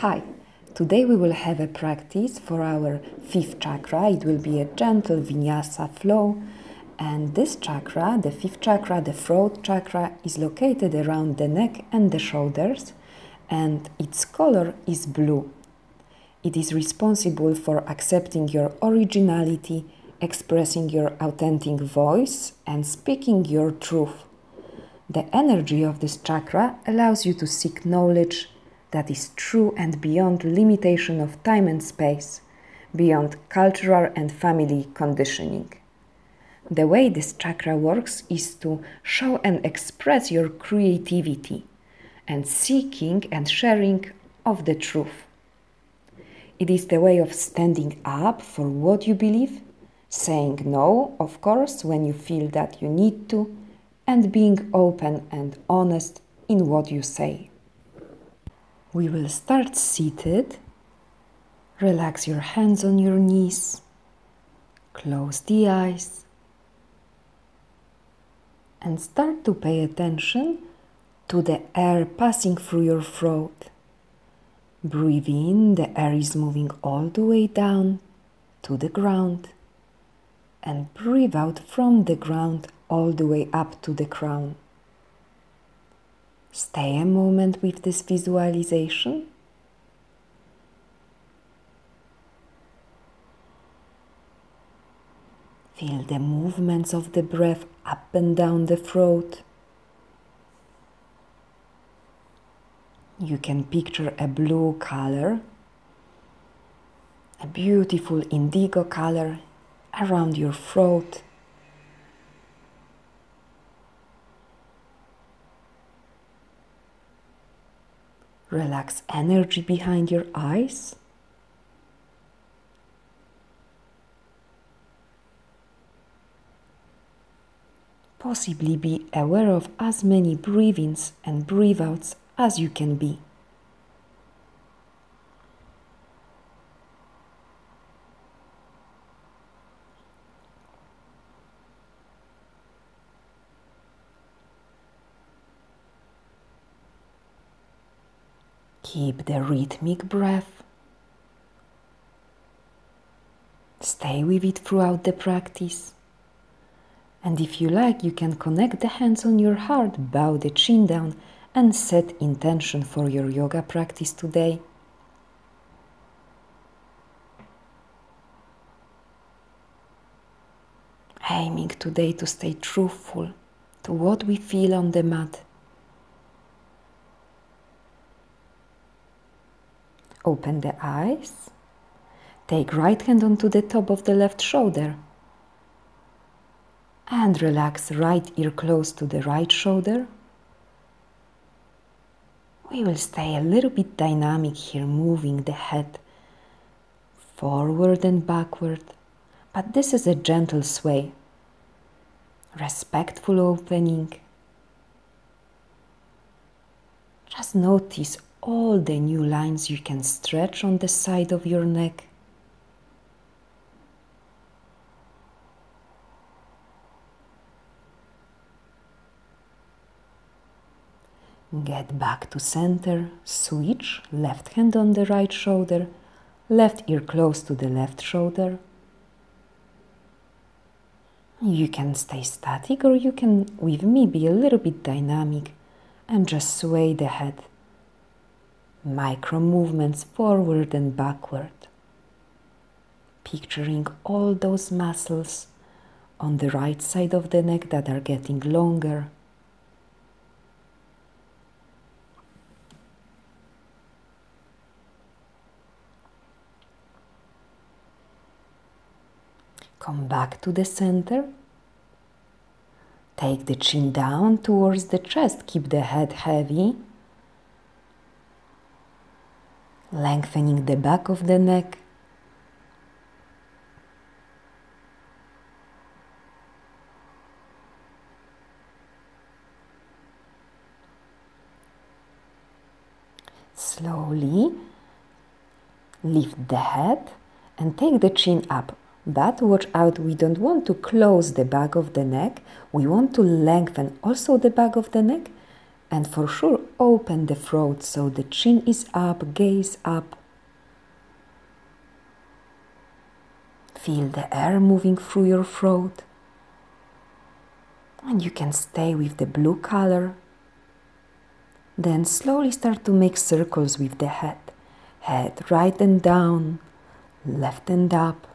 Hi, today we will have a practice for our fifth chakra. It will be a gentle vinyasa flow, and this chakra, the fifth chakra, the throat chakra, is located around the neck and the shoulders, and its color is blue. It is responsible for accepting your originality, expressing your authentic voice, and speaking your truth. The energy of this chakra allows you to seek knowledge that is true and beyond limitation of time and space, beyond cultural and family conditioning. The way this chakra works is to show and express your creativity and seeking and sharing of the truth. It is the way of standing up for what you believe, saying no, of course, when you feel that you need to, and being open and honest in what you say. We will start seated. Relax your hands on your knees. Close the eyes. And start to pay attention to the air passing through your throat. Breathe in, the air is moving all the way down to the ground. And breathe out from the ground all the way up to the crown. Stay a moment with this visualization. Feel the movements of the breath up and down the throat. You can picture a blue color, a beautiful indigo color around your throat. Relax energy behind your eyes. Possibly be aware of as many breath-ins and breath-outs as you can be. Keep the rhythmic breath. Stay with it throughout the practice. And if you like, you can connect the hands on your heart, bow the chin down, and set intention for your yoga practice today. Aiming today to stay truthful to what we feel on the mat. Open the eyes. Take right hand onto the top of the left shoulder. And relax right ear close to the right shoulder. We will stay a little bit dynamic here, moving the head forward and backward. But this is a gentle sway. Respectful opening. Just notice all the new lines you can stretch on the side of your neck. Get back to center, switch, left hand on the right shoulder, left ear close to the left shoulder. You can stay static, or you can, with me, be a little bit dynamic and just sway the head. Micro movements forward and backward. Picturing all those muscles on the right side of the neck that are getting longer. Come back to the center. Take the chin down towards the chest. Keep the head heavy. Lengthening the back of the neck. Slowly lift the head and take the chin up. But watch out, we don't want to close the back of the neck. We want to lengthen also the back of the neck And for sure, open the throat so the chin is up, gaze up. Feel the air moving through your throat. And you can stay with the blue color. Then slowly start to make circles with the head. Head right and down, left and up.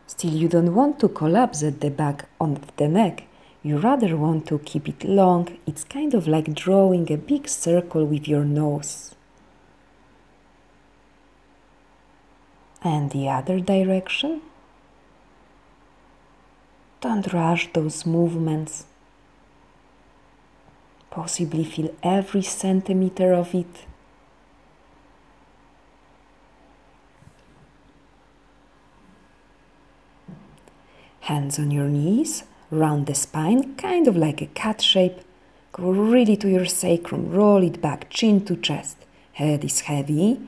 Still, you don't want to collapse at the back of the neck. You rather want to keep it long. It's kind of like drawing a big circle with your nose. And the other direction. Don't rush those movements. Possibly feel every centimeter of it. Hands on your knees, round the spine, kind of like a cat shape. Go really to your sacrum, roll it back, chin to chest. Head is heavy,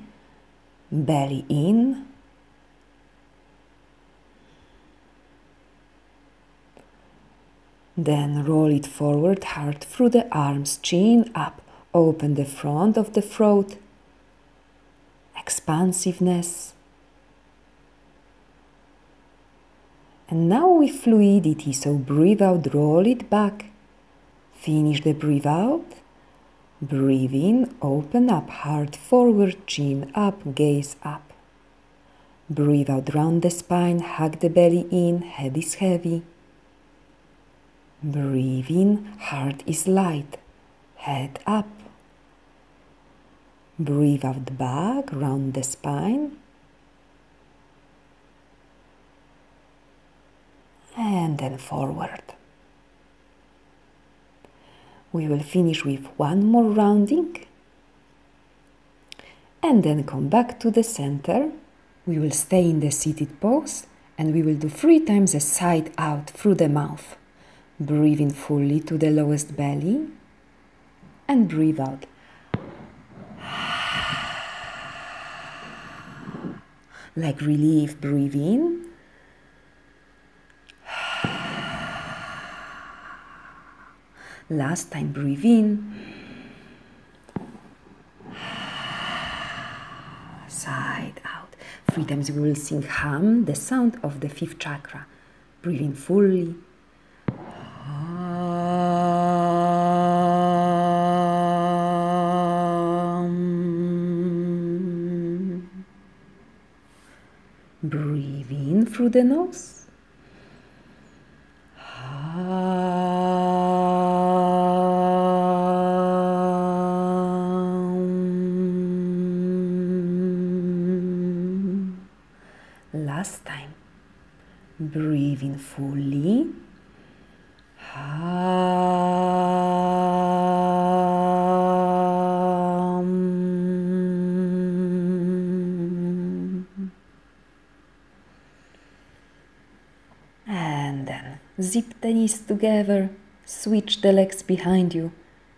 belly in. Then roll it forward, hard through the arms, chin up. Open the front of the throat. Expansiveness. And now with fluidity, so breathe out, roll it back. Finish the breathe out. Breathe in, open up, heart forward, chin up, gaze up. Breathe out round the spine, hug the belly in, head is heavy. Breathe in, heart is light, head up. Breathe out back, round the spine. And then forward. We will finish with one more rounding. And then come back to the center. We will stay in the seated pose and we will do 3 times a side out through the mouth. Breathe in fully to the lowest belly and breathe out. Like relief, breathe in. Last time, breathe in. Side out. 3 times we will sing hum, the sound of the 5th chakra. Breathe in fully. Breathe in through the nose. Last time. Breathe in fully. And then zip the knees together, switch the legs behind you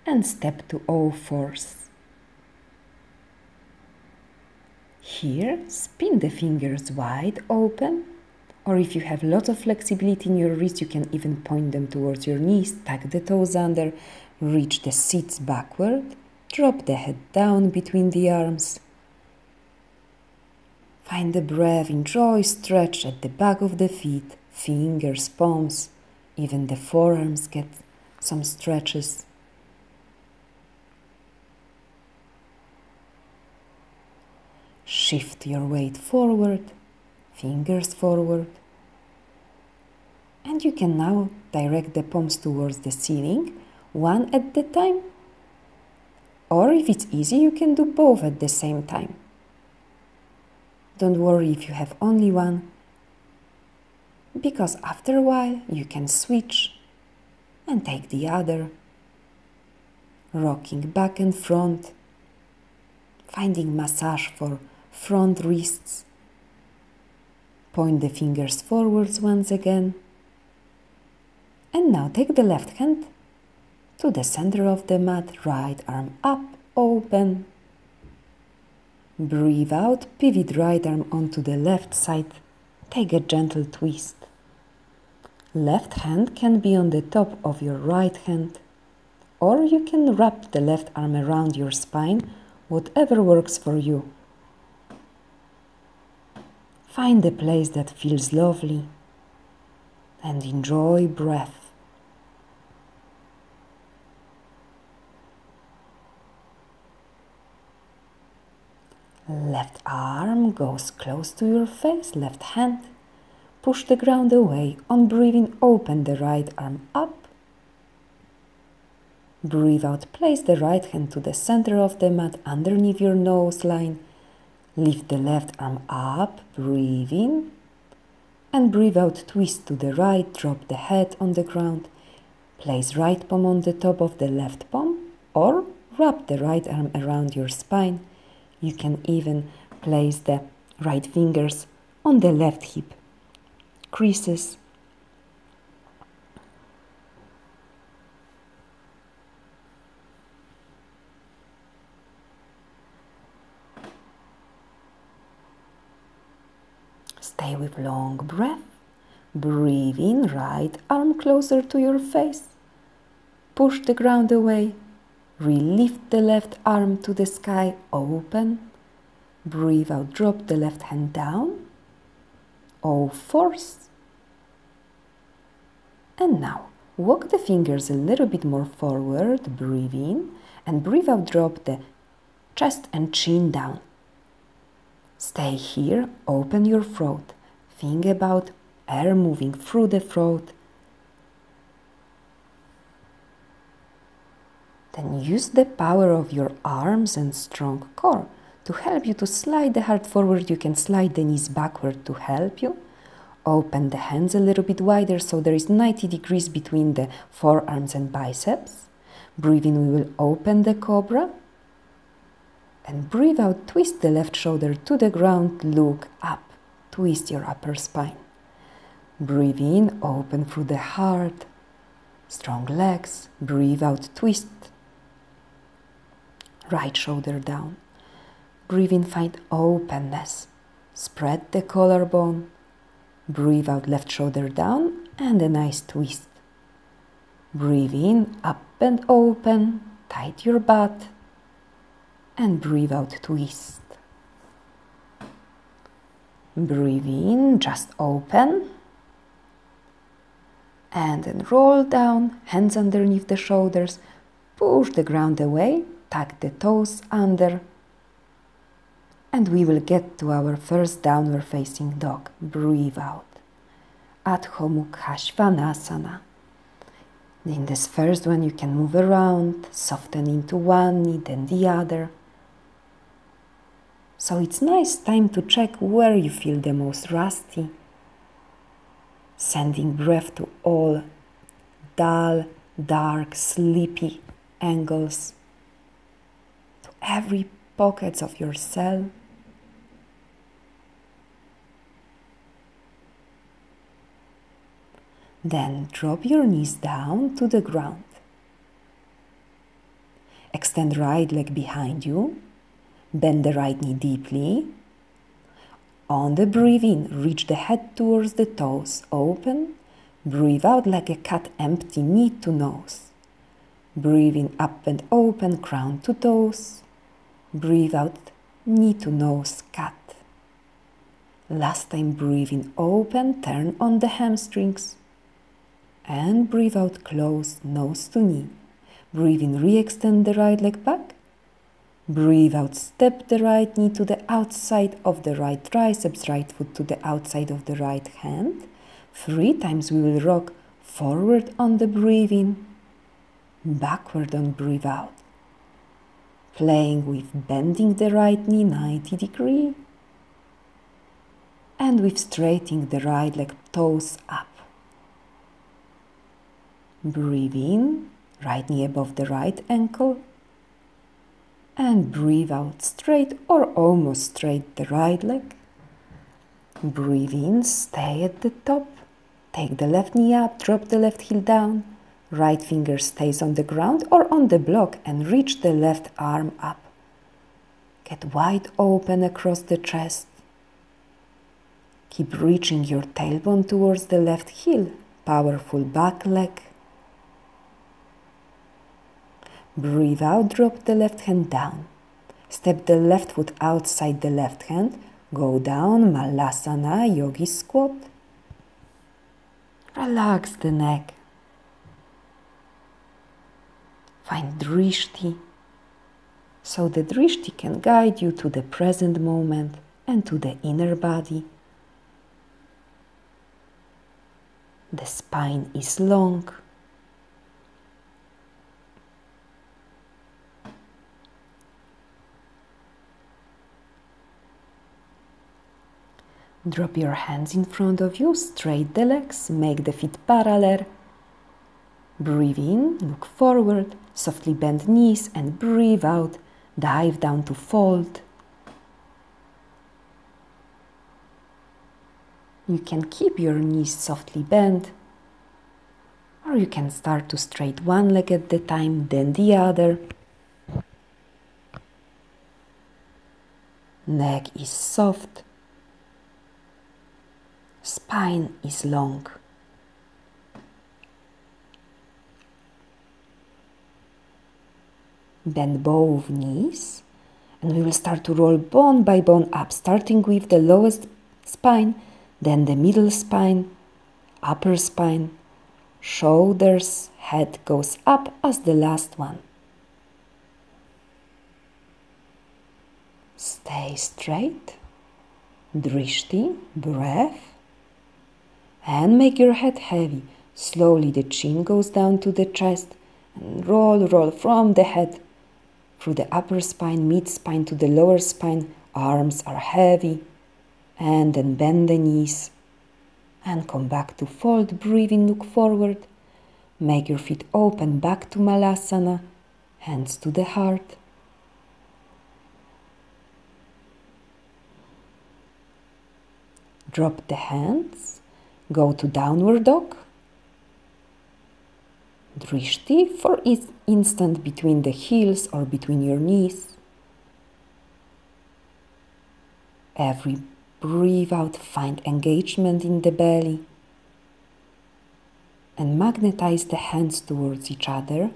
and step to all fours. Here, spin the fingers wide open, or if you have lots of flexibility in your wrists, you can even point them towards your knees, tuck the toes under, reach the seats backward, drop the head down between the arms. Find the breath, enjoy stretch at the back of the feet, fingers, palms, even the forearms get some stretches. Shift your weight forward, fingers forward. And you can now direct the palms towards the ceiling, one at a time. Or if it's easy, you can do both at the same time. Don't worry if you have only one, because after a while you can switch and take the other. Rocking back and front, finding massage for front wrists. Point the fingers forwards once again. And now take the left hand to the center of the mat, right arm up, open. Breathe out, pivot right arm onto the left side. Take a gentle twist. Left hand can be on the top of your right hand or you can wrap the left arm around your spine, whatever works for you. Find a place that feels lovely and enjoy breath. Left arm goes close to your face, left hand. Push the ground away. On breathing, open the right arm up. Breathe out, place the right hand to the center of the mat, underneath your nose line. Lift the left arm up, breathe in. And breathe out, twist to the right, drop the head on the ground. Place right palm on the top of the left palm, or wrap the right arm around your spine. You can even place the right fingers on the left hip creases. Stay with long breath. Breathe in, right arm closer to your face. Push the ground away. Relift the left arm to the sky, open. Breathe out, drop the left hand down. O-force. And now, walk the fingers a little bit more forward, breathe in, and breathe out, drop the chest and chin down. Stay here, open your throat. Think about air moving through the throat. Then use the power of your arms and strong core to help you to slide the heart forward. You can slide the knees backward to help you. Open the hands a little bit wider so there is 90 degrees between the forearms and biceps. Breathe in, we will open the cobra. And breathe out, twist the left shoulder to the ground, look up, twist your upper spine. Breathe in, open through the heart, strong legs. Breathe out, twist. Right shoulder down. Breathe in, find openness. Spread the collarbone. Breathe out, left shoulder down and a nice twist. Breathe in, up and open. Tight your butt. And breathe out, twist. Breathe in, just open. And then roll down, hands underneath the shoulders. Push the ground away. Tuck the toes under, and we will get to our first downward facing dog. Breathe out. Adho Mukha Svanasana. In this first one you can move around, soften into one knee then the other. So it's nice time to check where you feel the most rusty. Sending breath to all dull, dark, sleepy angles. Every pockets of your cell. Then drop your knees down to the ground. Extend right leg behind you. Bend the right knee deeply. On the breathe in, reach the head towards the toes. Open. Breathe out like a cat, empty knee to nose. Breathe in, up and open, crown to toes. Breathe out, knee to nose, cat. Last time, breathe in, open, turn on the hamstrings. And breathe out, close, nose to knee. Breathe in, re-extend the right leg back. Breathe out, step the right knee to the outside of the right triceps, right foot to the outside of the right hand. 3 times we will rock forward on the breathe in, backward on breathe out. Playing with bending the right knee 90 degrees and with straightening the right leg, toes up. Breathe in, right knee above the right ankle, and breathe out, straight or almost straight the right leg. Breathe in, stay at the top, take the left knee up, drop the left heel down. Right finger stays on the ground or on the block and reach the left arm up. Get wide open across the chest. Keep reaching your tailbone towards the left heel. Powerful back leg. Breathe out, drop the left hand down. Step the left foot outside the left hand. Go down, Balasana, yogi squat. Relax the neck. Find drishti, so the drishti can guide you to the present moment and to the inner body. The spine is long. Drop your hands in front of you, straight the legs, make the feet parallel. Breathe in, look forward, softly bend knees and breathe out, dive down to fold. You can keep your knees softly bent, or you can start to straight one leg at the time, then the other. Neck is soft. Spine is long. Bend both knees and we will start to roll bone by bone up, starting with the lowest spine, then the middle spine, upper spine, shoulders, head goes up as the last one. Stay straight, drishti, breath, and make your head heavy. Slowly the chin goes down to the chest and roll from the head through the upper spine, mid spine to the lower spine. Arms are heavy, and then bend the knees and come back to fold. Breathe in, look forward. Make your feet open back to Balasana, hands to the heart. Drop the hands, go to downward dog. Drishti for instant between the heels or between your knees. Every breathe out, find engagement in the belly and magnetize the hands towards each other.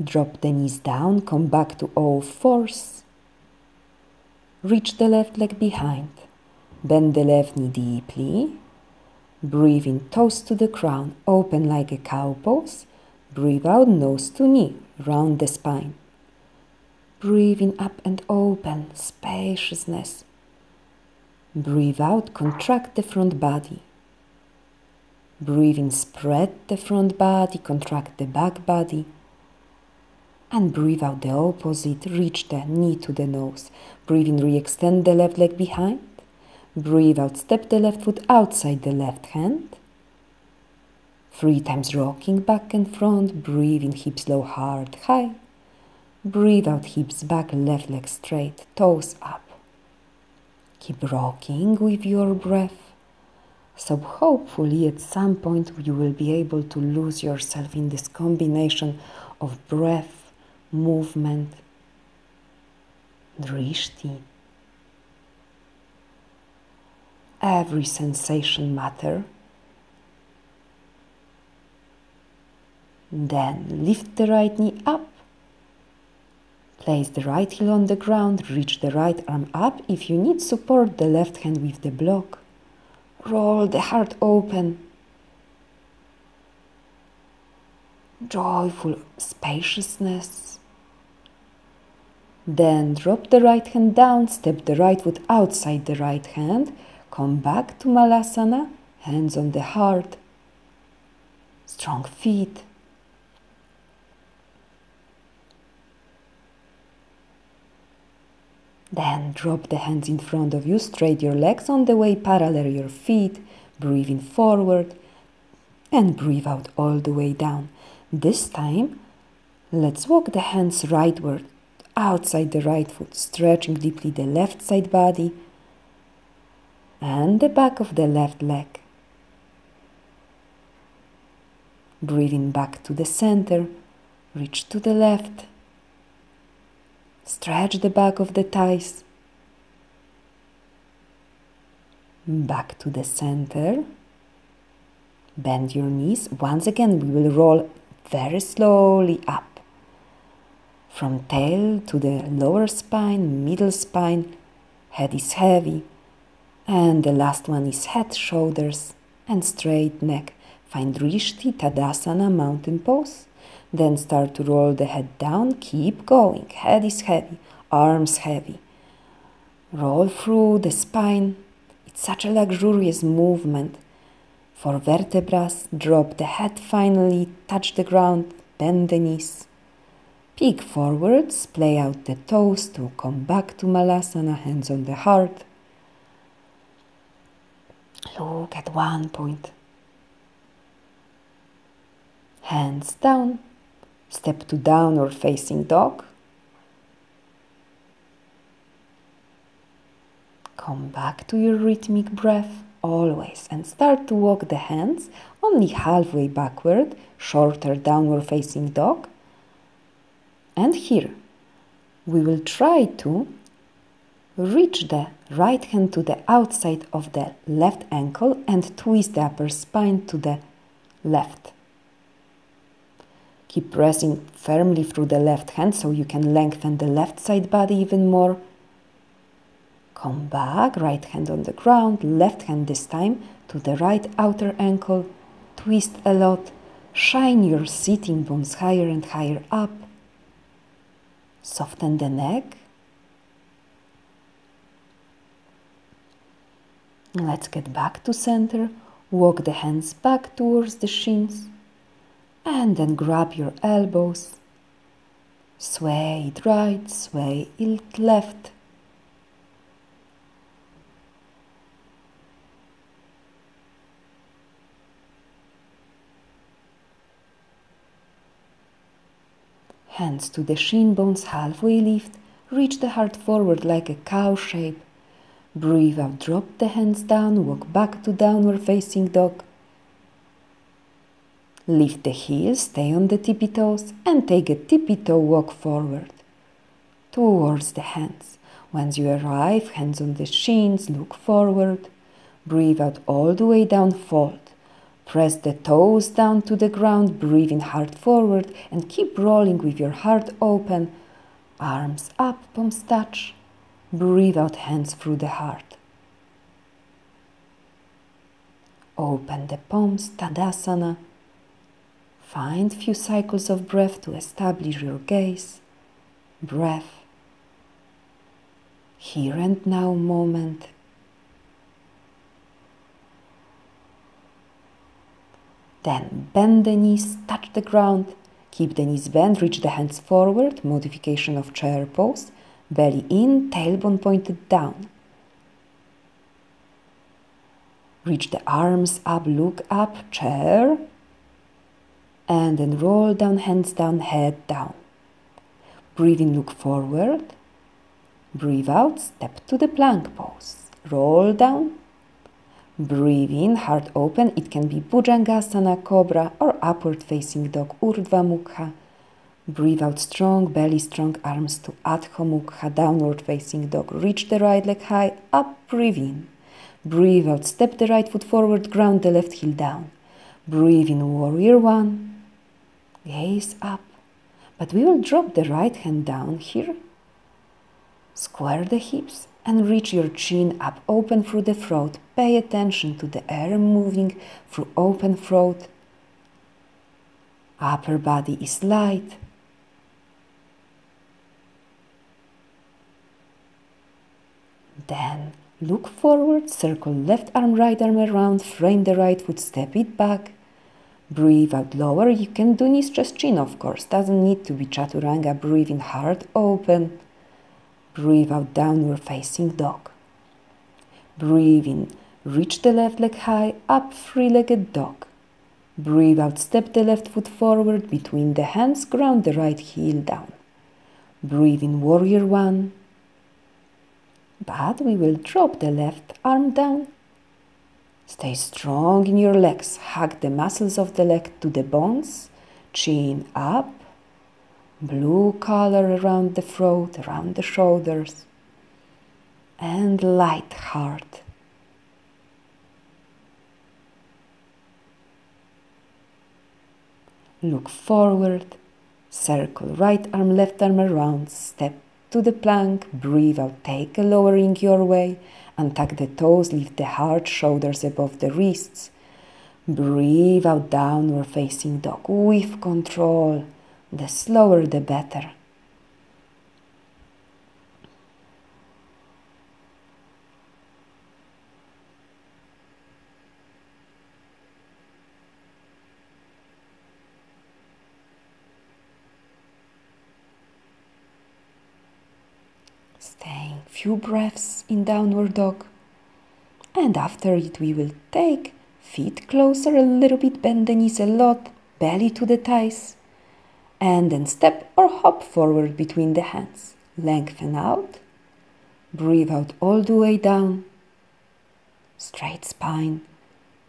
Drop the knees down, come back to all fours. Reach the left leg behind. Bend the left knee deeply. Breathe in, toes to the crown, open like a cow pose. Breathe out, nose to knee, round the spine. Breathe in, up and open, spaciousness. Breathe out, contract the front body. Breathe in, spread the front body, contract the back body. And breathe out the opposite, reach the knee to the nose. Breathe in, re-extend the left leg behind. Breathe out, step the left foot outside the left hand. 3 times rocking back and front. Breathe in, hips low, heart high. Breathe out, hips back, left leg straight, toes up. Keep rocking with your breath. So hopefully at some point you will be able to lose yourself in this combination of breath, movement, drishti. Every sensation matters. Then lift the right knee up. Place the right heel on the ground. Reach the right arm up. If you need support, the left hand with the block. Roll the heart open. Joyful spaciousness. Then drop the right hand down. Step the right foot outside the right hand. Come back to Balasana, hands on the heart, strong feet. Then drop the hands in front of you, straight your legs on the way, parallel your feet, breathe in forward and breathe out all the way down. This time, let's walk the hands rightward, outside the right foot, stretching deeply the left side body, and the back of the left leg. Breathing back to the center, reach to the left. Stretch the back of the thighs. Back to the center. Bend your knees. Once again, we will roll very slowly up. From tail to the lower spine, middle spine, head is heavy. And the last one is head, shoulders, and straight neck. Find Drishti, Tadasana, mountain pose. Then start to roll the head down. Keep going. Head is heavy, arms heavy. Roll through the spine. It's such a luxurious movement. For vertebrae, drop the head finally, touch the ground, bend the knees. Peek forwards, play out the toes to come back to Balasana, hands on the heart. Look at one point. Hands down, step to downward facing dog. Come back to your rhythmic breath always and start to walk the hands only halfway backward, shorter downward facing dog. And here we will try to reach the right hand to the outside of the left ankle and twist the upper spine to the left. Keep pressing firmly through the left hand so you can lengthen the left side body even more. Come back, right hand on the ground, left hand this time to the right outer ankle. Twist a lot. Shine your sitting bones higher and higher up. Soften the neck. Let's get back to center. Walk the hands back towards the shins. And then grab your elbows. Sway it right, sway it left. Hands to the shin bones, halfway lift. Reach the heart forward like a cow shape. Breathe out, drop the hands down, walk back to downward facing dog. Lift the heels, stay on the tippy toes, and take a tippy toe walk forward towards the hands. Once you arrive, hands on the shins, look forward. Breathe out all the way down, fold. Press the toes down to the ground, breathe in heart forward, and keep rolling with your heart open. Arms up, palms touch. Breathe out, hands through the heart. Open the palms, Tadasana. Find few cycles of breath to establish your gaze. Breath. Here and now moment. Then bend the knees, touch the ground. Keep the knees bent, reach the hands forward, modification of chair pose. Belly in, tailbone pointed down. Reach the arms up, look up, chair. And then roll down, hands down, head down. Breathe in, look forward. Breathe out, step to the plank pose. Roll down. Breathe in, heart open. It can be Bhujangasana, Cobra, or upward facing dog, Urdhva Mukha. Breathe out strong, belly strong, arms to Adho Mukha, downward facing dog. Reach the right leg high, up, breathe in. Breathe out, step the right foot forward, ground the left heel down. Breathe in, warrior one. Gaze up. But we will drop the right hand down here. Square the hips and reach your chin up, open through the throat. Pay attention to the air moving through open throat. Upper body is light. Then look forward, circle left arm, right arm around, frame the right foot, step it back. Breathe out lower. You can do knees, chest, chin, of course. Doesn't need to be chaturanga. Breathe in, heart open. Breathe out, downward facing dog. Breathe in, reach the left leg high, up, three-legged dog. Breathe out, step the left foot forward, between the hands, ground the right heel down. Breathe in, warrior one. But we will drop the left arm down. Stay strong in your legs. Hug the muscles of the leg to the bones. Chin up. Blue color around the throat, around the shoulders. And light heart. Look forward. Circle right arm, left arm around. Step to the plank. Breathe out. Take a lowering your way. Untuck the toes. Lift the heart, shoulders above the wrists. Breathe out, downward facing dog with control. The slower, the better. Staying few breaths in downward dog. And after it we will take feet closer a little bit, bend the knees a lot, belly to the thighs. And then step or hop forward between the hands. Lengthen out. Breathe out all the way down. Straight spine.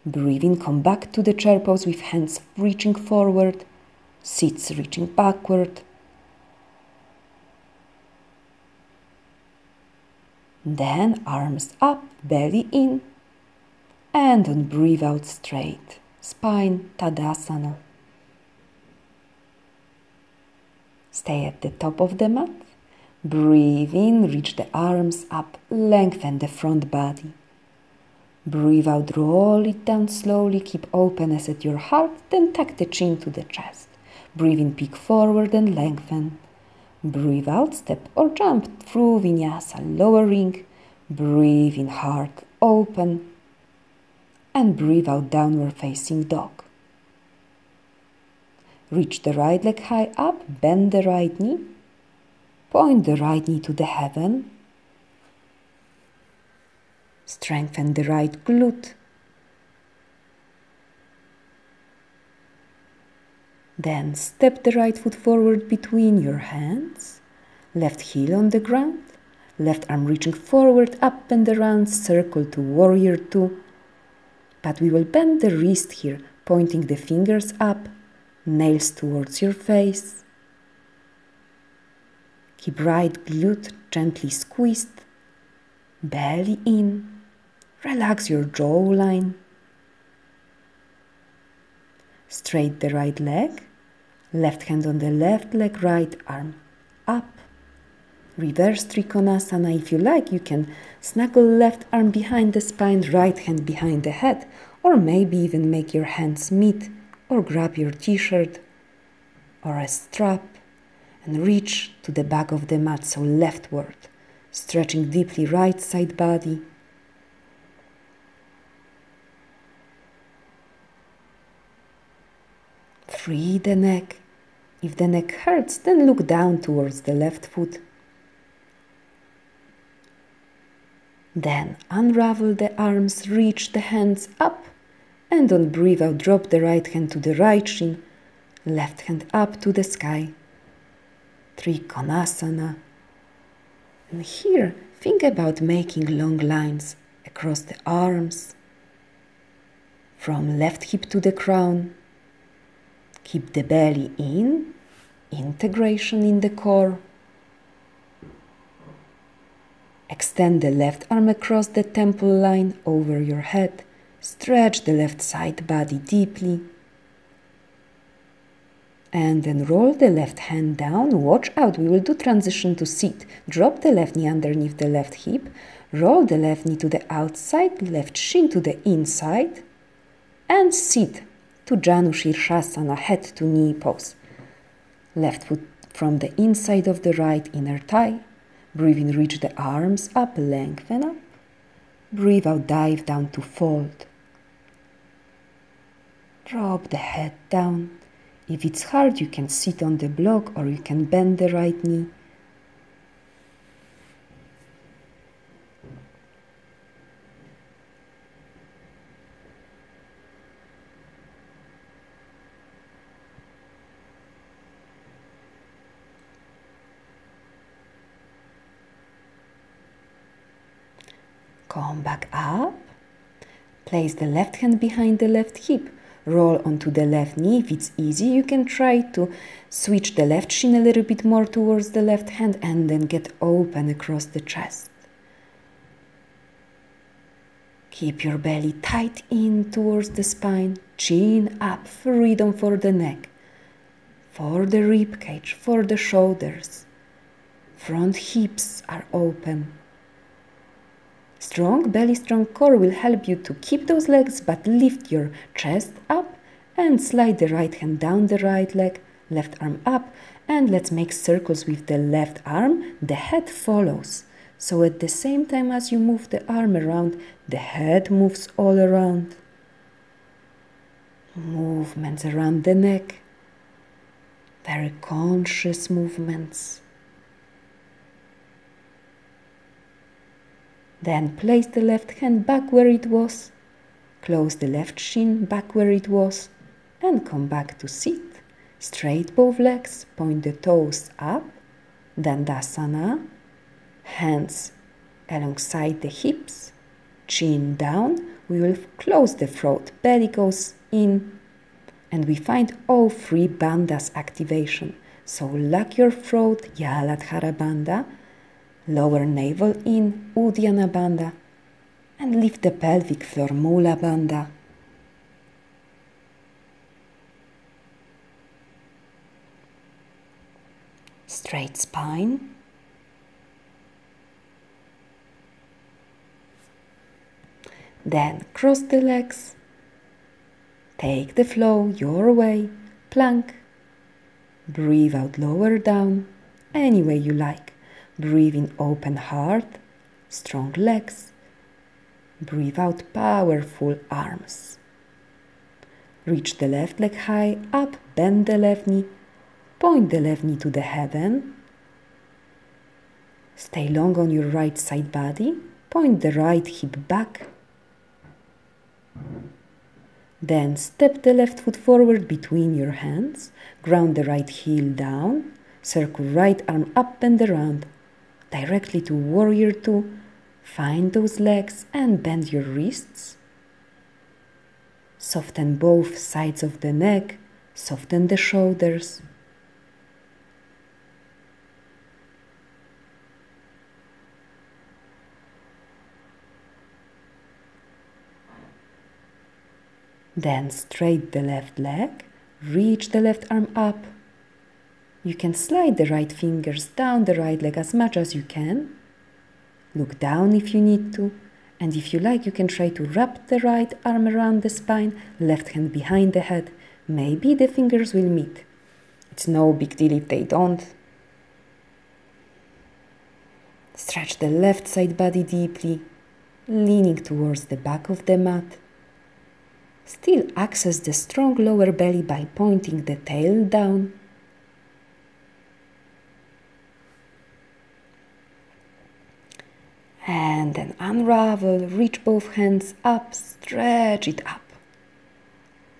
Breathe in, come back to the chair pose with hands reaching forward. Sits reaching backward. Then arms up, belly in. And then breathe out straight. Spine, Tadasana. Stay at the top of the mat. Breathe in, reach the arms up, lengthen the front body. Breathe out, roll it down slowly, keep open as at your heart, then tuck the chin to the chest. Breathe in, peek forward and lengthen. Breathe out, step or jump through vinyasa, lowering. Breathe in, heart open. And breathe out, downward facing dog. Reach the right leg high up, bend the right knee. Point the right knee to the heaven. Strengthen the right glute. Then step the right foot forward between your hands. Left heel on the ground. Left arm reaching forward, up and around, circle to warrior two. But we will bend the wrist here, pointing the fingers up, nails towards your face. Keep right glute gently squeezed, belly in. Relax your jawline. Straight the right leg, left hand on the left leg, right arm up. Reverse Trikonasana. If you like, you can snuggle left arm behind the spine, right hand behind the head, or maybe even make your hands meet, or grab your t-shirt or a strap and reach to the back of the mat, so leftward, stretching deeply right side body. Free the neck. If the neck hurts, then look down towards the left foot. Then unravel the arms, reach the hands up, and on breathe out, drop the right hand to the right shin, left hand up to the sky. Trikonasana. And here, think about making long lines across the arms, from left hip to the crown. Keep the belly in, integration in the core. Extend the left arm across the temple line over your head. Stretch the left side body deeply. And then roll the left hand down. Watch out, we will do transition to sit. Drop the left knee underneath the left hip. Roll the left knee to the outside, left shin to the inside. And sit to Janu Shirshasana, head to knee pose. Left foot from the inside of the right inner thigh. Breathe in, reach the arms up, lengthen up. Breathe out, dive down to fold. Drop the head down. If it's hard, you can sit on the block or you can bend the right knee. Come back up. Place the left hand behind the left hip. Roll onto the left knee. If it's easy, you can try to switch the left shin a little bit more towards the left hand and then get open across the chest. Keep your belly tight in towards the spine. Chin up, freedom for the neck. for the rib cage, for the shoulders. Front hips are open. Strong belly, strong core will help you to keep those legs, but lift your chest up and slide the right hand down the right leg, left arm up, and let's make circles with the left arm. The head follows. So at the same time as you move the arm around, the head moves all around. Movements around the neck. Very conscious movements. Then place the left hand back where it was. Close the left shin back where it was. And come back to sit. Straight both legs, point the toes up. Tadasana. Hands alongside the hips. Chin down. We will close the throat. Belly goes in. And we find all three bandhas activation. So lock your throat, Jaladhara bandha. Lower navel in, Uddiyana bandha. And lift the pelvic floor, Mula bandha. Straight spine. Then cross the legs. Take the flow your way, plank. Breathe out lower down, any way you like. Breathe in open heart, strong legs. Breathe out powerful arms. Reach the left leg high up, bend the left knee. Point the left knee to the heaven. Stay long on your right side body. Point the right hip back. Then step the left foot forward between your hands. Ground the right heel down. Circle right arm up and around. Directly to warrior two. Find those legs and bend your wrists. Soften both sides of the neck. Soften the shoulders. Then straight the left leg, reach the left arm up. You can slide the right fingers down the right leg as much as you can. Look down if you need to, and if you like you can try to wrap the right arm around the spine, left hand behind the head. Maybe the fingers will meet. It's no big deal if they don't. Stretch the left side body deeply, leaning towards the back of the mat. Still access the strong lower belly by pointing the tail down. And then unravel, reach both hands up, stretch it up.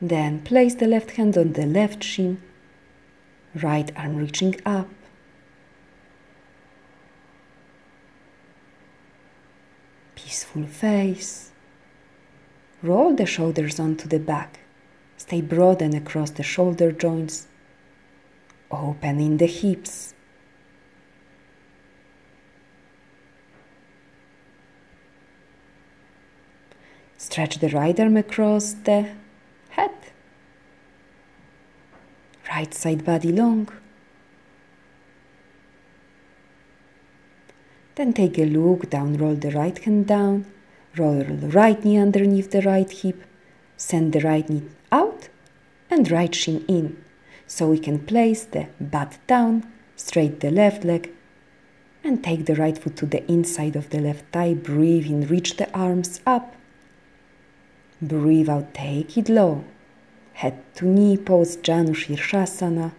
Then place the left hand on the left shin, right arm reaching up. Peaceful face. Roll the shoulders onto the back. Stay broad and across the shoulder joints. Open in the hips. Stretch the right arm across the head. Right side body long. Then take a look down, roll the right hand down. Roll the right knee underneath the right hip. Send the right knee out and right shin in. So we can place the butt down, straight the left leg, and take the right foot to the inside of the left thigh. Breathe in, reach the arms up. Breathe out, take it low. Head to knee pose, Janu Shirshasana.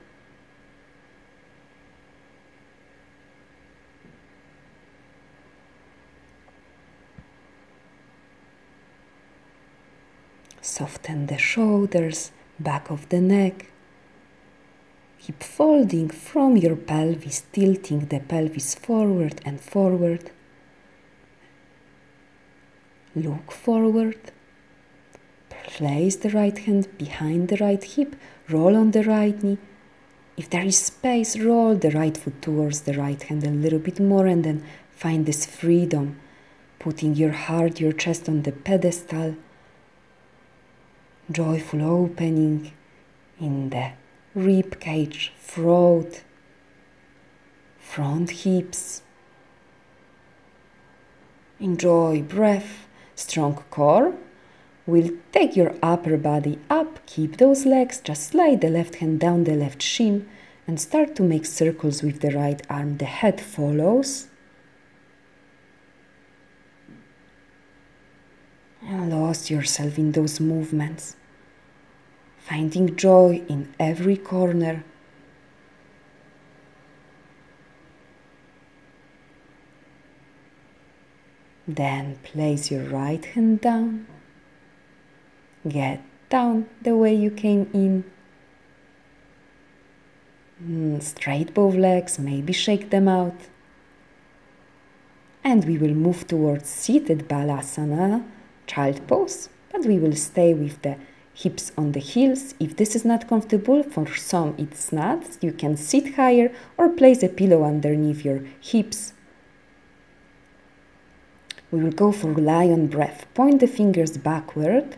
Soften the shoulders, back of the neck. Keep folding from your pelvis, tilting the pelvis forward and forward. Look forward. Place the right hand behind the right hip, roll on the right knee. If there is space, roll the right foot towards the right hand a little bit more and then find this freedom, putting your heart, your chest on the pedestal. Joyful opening in the rib cage, throat, front hips. Enjoy breath, strong core. We'll take your upper body up, keep those legs, just slide the left hand down the left shin and start to make circles with the right arm. The head follows. And lose yourself in those movements, finding joy in every corner. Then place your right hand down. Get down the way you came in. Straight both legs, maybe shake them out. And we will move towards seated Balasana, child pose, but we will stay with the hips on the heels. If this is not comfortable, for some it's not, you can sit higher or place a pillow underneath your hips. We will go for lion breath. Point the fingers backward.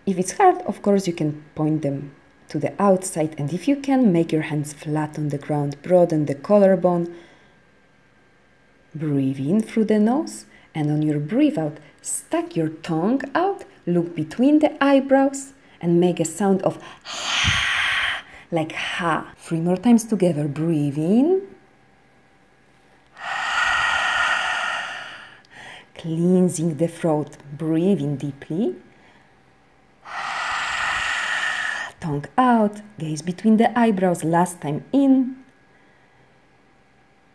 If it's hard, of course, you can point them to the outside, and if you can, make your hands flat on the ground, broaden the collarbone. Breathe in through the nose, and on your breathe out, stuck your tongue out, look between the eyebrows, and make a sound of ha, like ha. 3 more times together. Breathe in. Cleansing the throat. Breathe in deeply. Tongue out, gaze between the eyebrows, last time in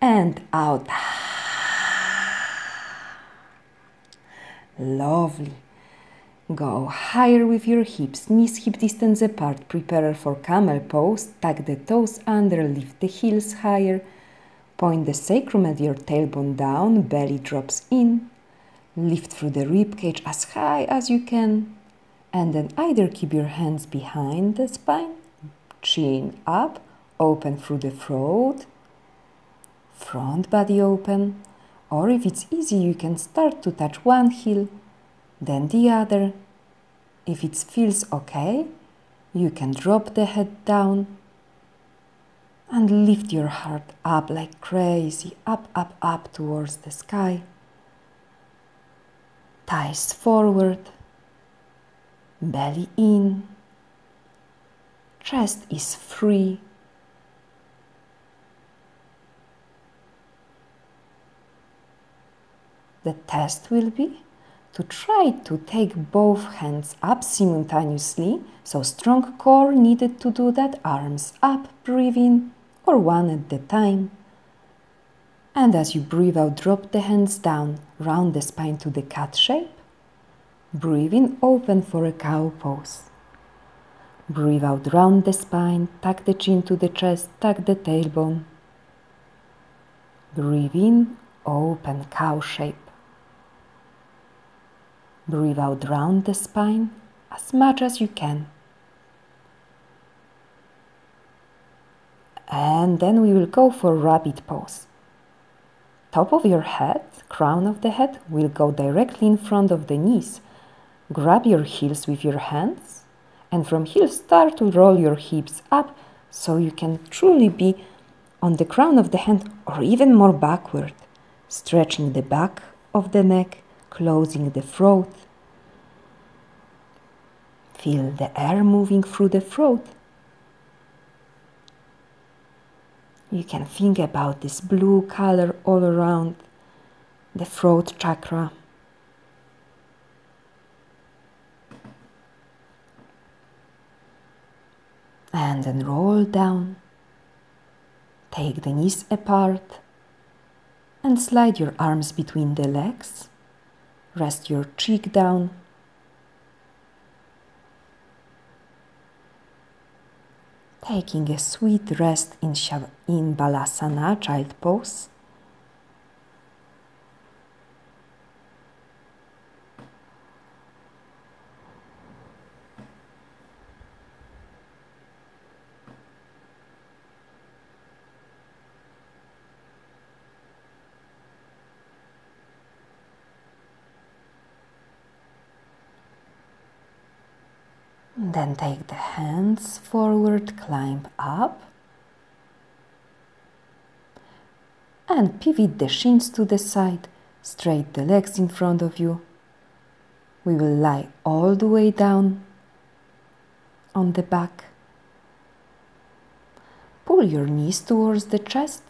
and out. Lovely. Go higher with your hips, knees hip distance apart. Prepare for camel pose. Tuck the toes under, lift the heels higher. Point the sacrum at your tailbone down, belly drops in. Lift through the rib cage as high as you can. And then either keep your hands behind the spine, chin up, open through the throat, front body open, or if it's easy, you can start to touch one heel, then the other. If it feels okay, you can drop the head down and lift your heart up like crazy, up, up, up towards the sky. Thighs forward. Belly in, chest is free. The test will be to try to take both hands up simultaneously, so strong core needed to do that, arms up, breathe in, or one at a time. And as you breathe out, drop the hands down, round the spine to the cat shape. Breathe in, open for a cow pose. Breathe out, round the spine, tuck the chin to the chest, tuck the tailbone. Breathe in, open cow shape. Breathe out, round the spine as much as you can. And then we will go for rabbit pose. Top of your head, crown of the head, will go directly in front of the knees. Grab your heels with your hands, and from here start to roll your hips up so you can truly be on the crown of the hand or even more backward, stretching the back of the neck, closing the throat. Feel the air moving through the throat. You can think about this blue color all around the throat chakra. And then roll down. Take the knees apart and slide your arms between the legs. Rest your cheek down. Taking a sweet rest in Balasana, child pose. Then take the hands forward, climb up, and pivot the shins to the side, straight the legs in front of you. We will lie all the way down on the back. Pull your knees towards the chest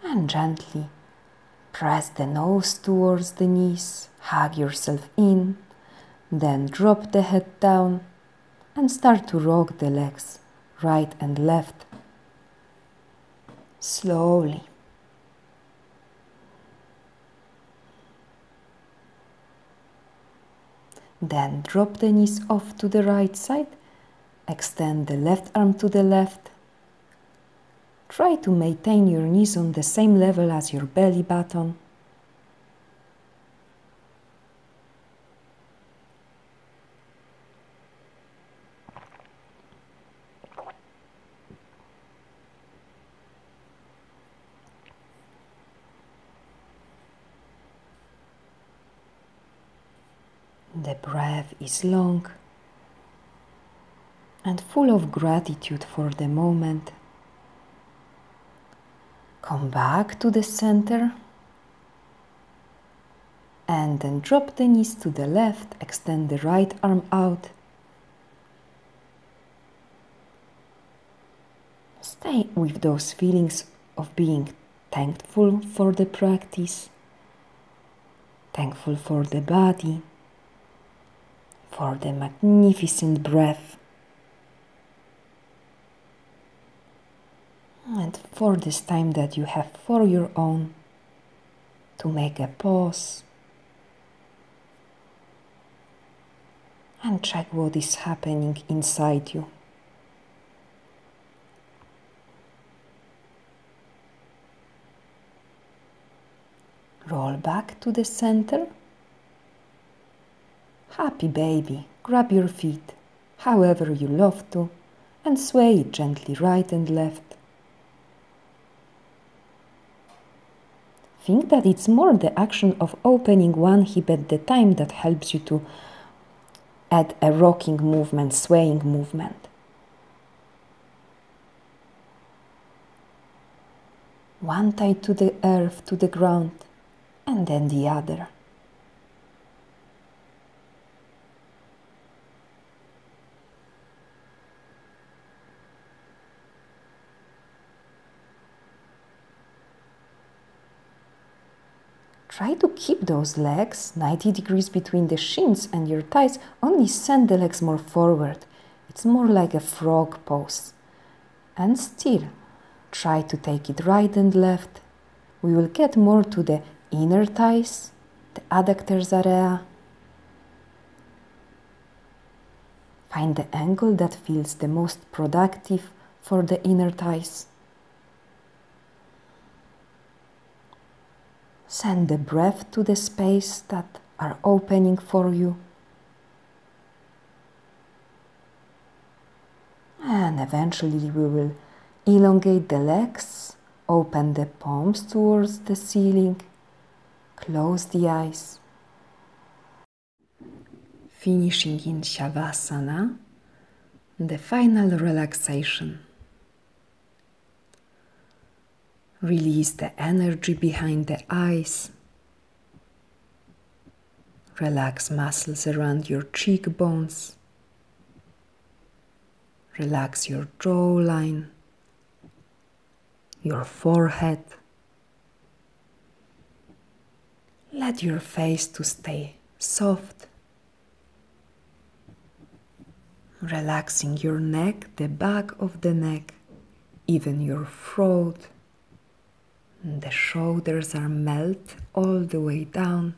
and gently press the nose towards the knees, hug yourself in, then drop the head down and start to rock the legs right and left slowly. Then drop the knees off to the right side, extend the left arm to the left. Try to maintain your knees on the same level as your belly button. The breath is long and full of gratitude for the moment. Come back to the center and then drop the knees to the left, extend the right arm out. Stay with those feelings of being thankful for the practice, thankful for the body, for the magnificent breath, and for this time that you have for your own to make a pause and check what is happening inside you. Roll back to the center. Happy baby, grab your feet, however you love to, and sway it gently right and left. Think that it's more the action of opening one hip at the time that helps you to add a rocking movement, swaying movement. One tied to the earth, to the ground, and then the other. Try to keep those legs 90 degrees between the shins and your thighs, only send the legs more forward. It's more like a frog pose. And still, try to take it right and left. We will get more to the inner thighs, the adductors area. Find the angle that feels the most productive for the inner thighs. Send the breath to the space that are opening for you. And eventually we will elongate the legs, open the palms towards the ceiling, close the eyes. Finishing in Shavasana, the final relaxation. Release the energy behind the eyes. Relax muscles around your cheekbones. Relax your jawline, your forehead. Let your face to stay soft. Relaxing your neck, the back of the neck, even your throat. The shoulders are melt all the way down.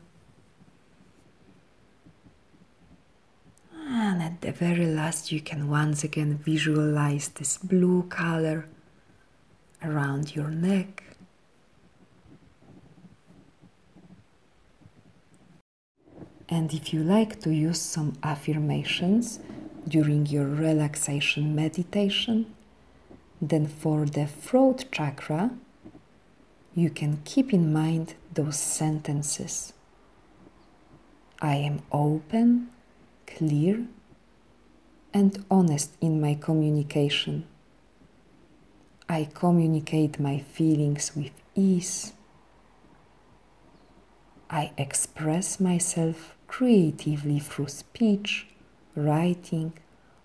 And at the very last, you can once again visualize this blue color around your neck. And if you like to use some affirmations during your relaxation meditation, then for the throat chakra, you can keep in mind those sentences. I am open clear and honest in my communication. I communicate my feelings with ease. I express myself creatively through speech, writing,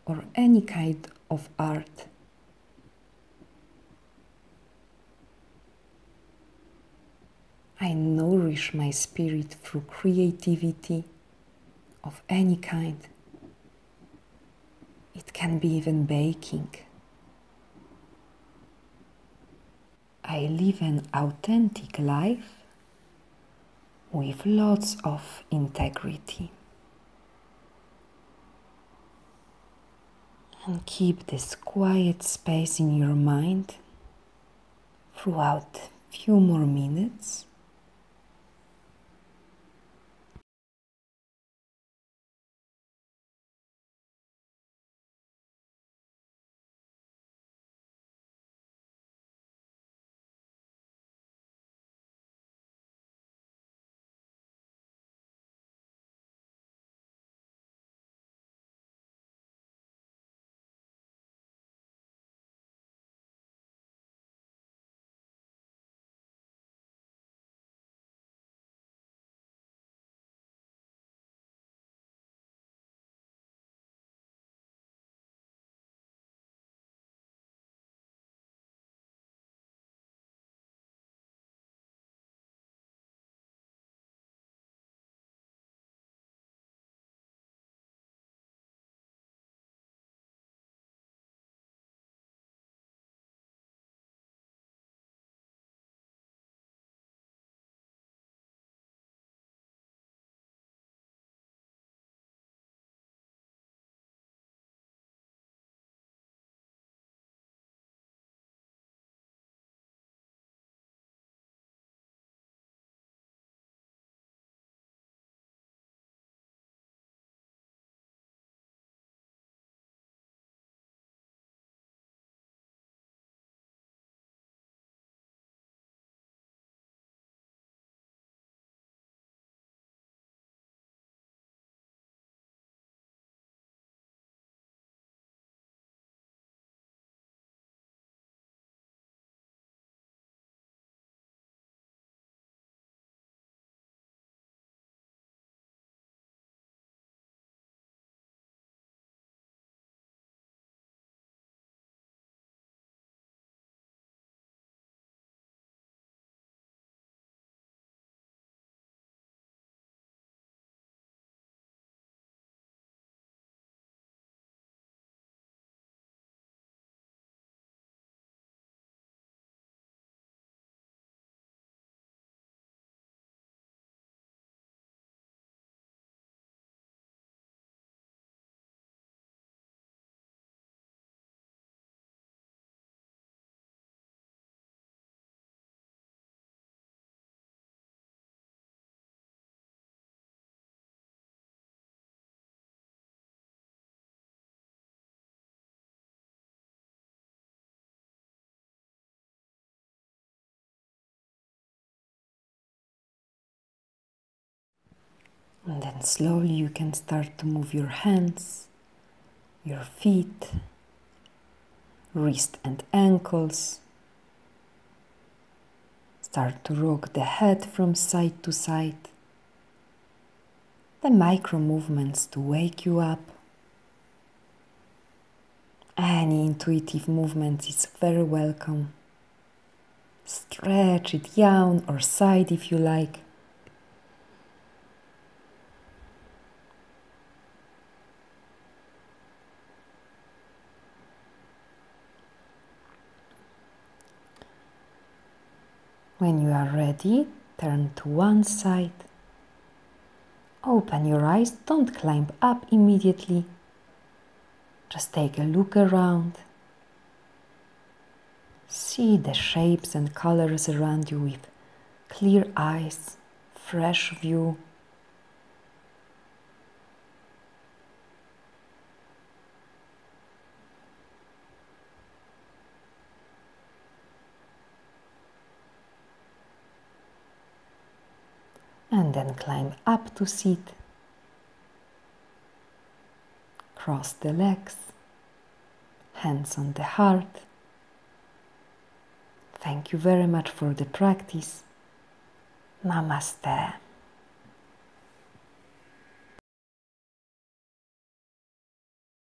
or any kind of art. I nourish my spirit through creativity of any kind. It can be even baking. I live an authentic life with lots of integrity. And keep this quiet space in your mind throughout few more minutes. And then slowly you can start to move your hands, your feet, wrist and ankles. Start to rock the head from side to side. The micro movements to wake you up. Any intuitive movement is very welcome. Stretch it down or side if you like. When you are ready, turn to one side. Open your eyes, don't climb up immediately. Just take a look around. See the shapes and colors around you with clear eyes, fresh view. And then climb up to sit. Cross the legs, hands on the heart. Thank you very much for the practice. Namaste.